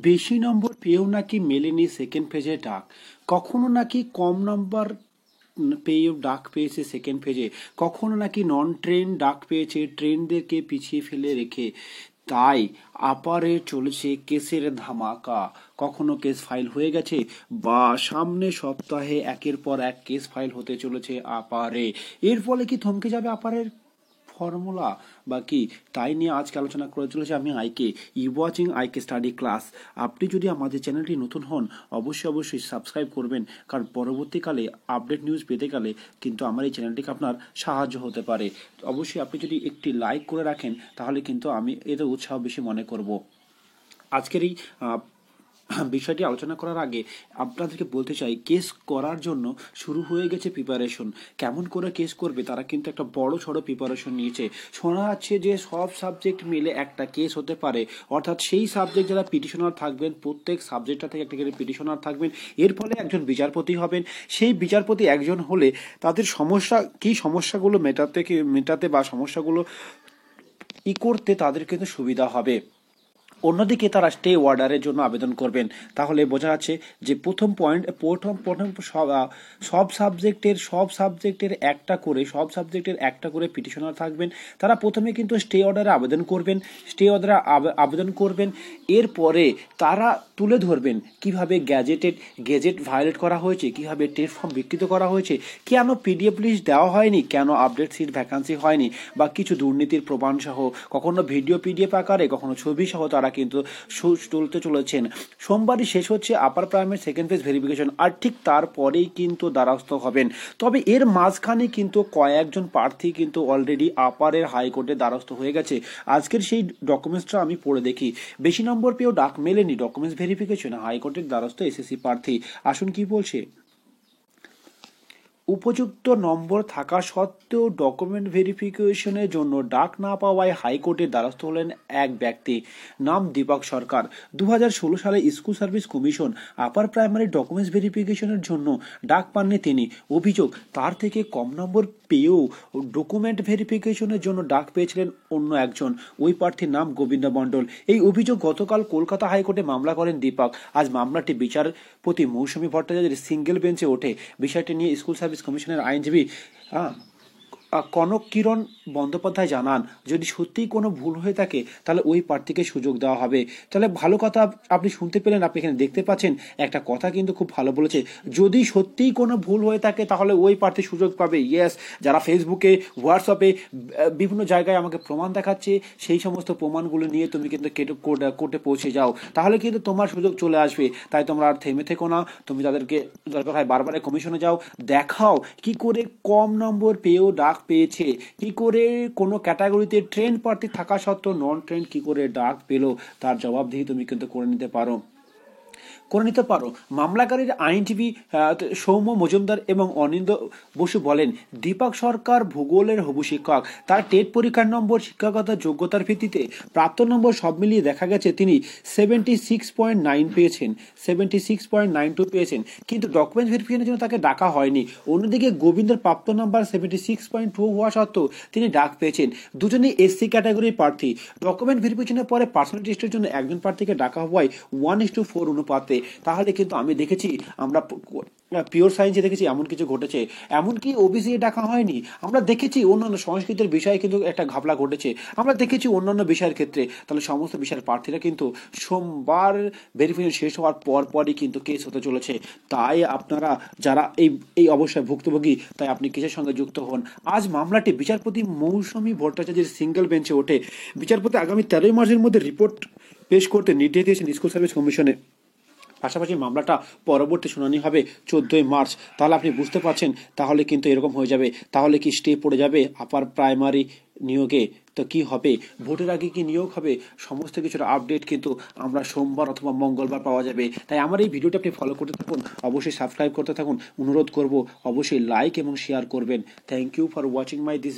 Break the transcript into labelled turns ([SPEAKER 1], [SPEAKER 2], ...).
[SPEAKER 1] বেশি নম্বর পেয়েও নাকি মেলেনি সেকেন্ড ফেজে ডাক। কখনো নাকি কম নাম্বার পেয়েও ডাক পেয়েছে সেকেন্ড ফেজে, কখনো নাকি নন ট্রেন ডাক পেয়েছে ট্রেনদেরকে পিছিয়ে ফেলে রেখে। তাই আপারে চলেছে কেসের ধামাকা। কখনো কেস ফাইল হয়ে গেছে বা সামনে সপ্তাহে একের পর এক কেস ফাইল হতে চলেছে আপারে। এর ফলে কি থমকে যাবে আপারের ফর্মুলা বা কি, তাই নিয়ে আজকে আলোচনা করে চলেছে আমি IK. You watching IK study class. আপনি যদি আমাদের চ্যানেলটি নতুন হন অবশ্যই সাবস্ক্রাইব করবেন, কারণ পরবর্তীকালে আপডেট নিউজ পেতে গেলে কিন্তু আমার এই চ্যানেলটিকে আপনার সাহায্য হতে পারে। অবশ্যই আপনি যদি একটি লাইক করে রাখেন তাহলে কিন্তু আমি এতে উৎসাহ বেশি মনে করব। আজকের এই বিষয়টি আলোচনা করার আগে আপনাদেরকে বলতে চাই, কেস করার জন্য শুরু হয়ে গেছে প্রিপারেশন। কেমন করে কেস করবে তারা কিন্তু একটা বড় সড়ো প্রিপারেশন নিয়েছে। শোনা যাচ্ছে যে সব সাবজেক্ট মিলে একটা কেস হতে পারে, অর্থাৎ সেই সাবজেক্ট যারা পিটিশনার থাকবেন প্রত্যেক সাবজেক্টটা থেকে একটা করে পিটিশনার থাকবেন। এর ফলে একজন বিচারপতি হবেন। সেই বিচারপতি একজন হলে তাদের সমস্যাগুলো মেটাতে বা সমস্যাগুলো করতে তাদের কিন্তু সুবিধা হবে। অন্যদিকে তারা স্টে অর্ডারের জন্য আবেদন করবেন। তাহলে বোঝা যাচ্ছে যে প্রথম সব সাবজেক্টের একটা করে পিটিশনার থাকবেন। তারা প্রথমে কিন্তু স্টে অর্ডারে আবেদন করবেন। এরপরে তারা তুলে ধরবেন কিভাবে গেজেট ভায়োলেট করা হয়েছে, কিভাবে টেস্ট ফর্ম বিকৃত করা হয়েছে, কেন পিডিএফ লিস্ট দেওয়া হয়নি, কেন আপডেট সিট ভ্যাকান্সি হয়নি, বা কিছু দুর্নীতির প্রমাণ সহ, কখনো ভিডিও পিডিএফ আকারে, কখনো ছবি সহ তারা কিন্তু তুলতে চলেছেন। সোমবারই শেষ হচ্ছে upper primary second phase verification, আর ঠিক তারপরেই কিন্তু দ্বারস্থ হবেন। তবে এর মাঝখানে কিন্তু কয়েকজন প্রার্থী কিন্তু অলরেডি আপারের হাইকোর্টে দ্বারস্থ হয়ে গেছে। আজকের সেই ডকুমেন্টসটা আমি পড়ে দেখি। বেশি নম্বর পেয়েও ডাক মেলেনি, ডকুমেন্টস ভেরিফিকেশন, হাইকোর্টের দ্বারস্থ এসএসসি প্রার্থী। আসুন কি বলছে। উপযুক্ত নম্বর থাকা সত্ত্বেও ডকুমেন্ট ভেরিফিকেশনের জন্য ডাক না পাওয়ায় হাইকোর্টের দ্বারস্থ হলেন এক ব্যক্তি, নাম দীপক সরকার। 2016 সালে school service commission upper primary documents ভেরিফিকেশনের জন্য ডাক পাননি তিনি। অভিযোগ, তার থেকে কম নম্বর পেয়েও ডকুমেন্ট ভেরিফিকেশনের জন্য ডাক পেয়েছিলেন অন্য একজন। ওই প্রার্থীর নাম গোবিন্দ মণ্ডল। এই অভিযোগ গতকাল কলকাতা হাইকোর্টে মামলা করেন দীপক। আজ মামলাটি বিচারপতি মৌসুমী ভট্টাচার্যের সিঙ্গেল বেঞ্চে ওঠে। বিষয়টি নিয়ে স্কুল সার্ভিস কমিশনের আইনজীবী কনক কিরণ বন্দ্যোপাধ্যায় জানান, যদি সত্যিই কোনো ভুল হয়ে থাকে তাহলে ওই প্রার্থীকে সুযোগ দেওয়া হবে। তাহলে ভালো কথা আপনি শুনতে পেলেন, আপনি এখানে দেখতে পাচ্ছেন একটা কথা কিন্তু খুব ভালো বলেছে, যদি সত্যিই কোনো ভুল হয়ে থাকে তাহলে ওই প্রার্থী সুযোগ পাবে। ইয়েস, যারা ফেসবুকে হোয়াটসঅ্যাপে বিভিন্ন জায়গায় আমাকে প্রমাণ দেখাচ্ছে, সেই সমস্ত প্রমাণগুলো নিয়ে তুমি কিন্তু কোর্টে পৌঁছে যাও, তাহলে কিন্তু তোমার সুযোগ চলে আসবে। তাই তোমরা আর থেমে থেকো না, তুমি তাদেরকে দরকার হয় বারবার কমিশনে যাও, দেখাও কি করে কম নম্বর পেয়েও ডাক পেয়েছে, কি করে কোনো ক্যাটাগরিতে ট্রেন প্রার্থী থাকা সত্ত্বেও নন ট্রেন কি করে ডাক পেলো, তার জবাবদিহি তুমি কিন্তু করে নিতে পারো। মামলাকারীর আইনজীবী সৌম্য মজুমদার এবং অনিন্দ বসু বলেন, দীপক সরকার ভূগোলের হবু শিক্ষক। তার টেট পরীক্ষার নম্বর, শিক্ষাগত যোগ্যতার ভিত্তিতে প্রাপ্ত নম্বর সব মিলিয়ে দেখা গেছে তিনি 76.9 পেয়েছেন, 76.92 পেয়েছেন, কিন্তু ডকুমেন্ট ভেরিফিকেশনের জন্য তাকে ডাকা হয়নি। অন্যদিকে গোবিন্দের প্রাপ্ত নাম্বার 76.2 হওয়া সত্ত্বেও তিনি ডাক পেয়েছেন। দুজনেই এসসি ক্যাটাগরির প্রার্থী। ডকুমেন্ট ভেরিফিকেশনের পরে পার্সোনাল টেস্টের জন্য একজন প্রার্থীকে ডাকা হওয়ায় 1:4 অনুপাতে। তাহলে কিন্তু আমরা পিওর সায়েন্সে দেখেছি এমন কিছু ঘটেছে, এমনকি ওবিসি ডাকা হয়নি। আমরা দেখেছি অন্যান্য সংস্কৃতির বিষয়ে কিন্তু একটা ঘাপলা ঘটেছে, আমরা দেখেছি অন্যান্য বিষয়ের ক্ষেত্রে। তাহলে সমস্ত বিষয়ের প্রার্থীরা কিন্তু সোমবার ভেরিফিকেশন শেষ হওয়ার পরই কিন্তু কেস হতে চলেছে। তাই আপনারা যারা এই অবস্থায় ভুক্তভোগী, তাই আপনি কেসের সঙ্গে যুক্ত হন। আজ মামলাটি বিচারপতি মৌসুমী ভট্টাচার্যের সিঙ্গেল বেঞ্চে ওঠে। বিচারপতি আগামী 13 মার্চের মধ্যে রিপোর্ট পেশ করতে নির্দেশ দিয়েছেন স্কুল সার্ভিস কমিশনে। পাশাপাশি মামলাটা পরবর্তী শুনানি হবে 14 মার্চ। তাহলে আপনি বুঝতে পারছেন, তাহলে কিন্তু এরকম হয়ে যাবে। তাহলে কি স্টে পড়ে যাবে আপার প্রাইমারি নিয়োগে? তো কি হবে, ভোটের আগে কি নিয়োগ হবে, সমস্ত কিছুর আপডেট কিন্তু আমরা সোমবার অথবা মঙ্গলবার পাওয়া যাবে। তাই আমার এই ভিডিওটি আপনি ফলো করতে থাকুন, অবশ্যই সাবস্ক্রাইব করতে থাকুন, অনুরোধ করব অবশ্যই লাইক এবং শেয়ার করবেন। Thank you for watching my this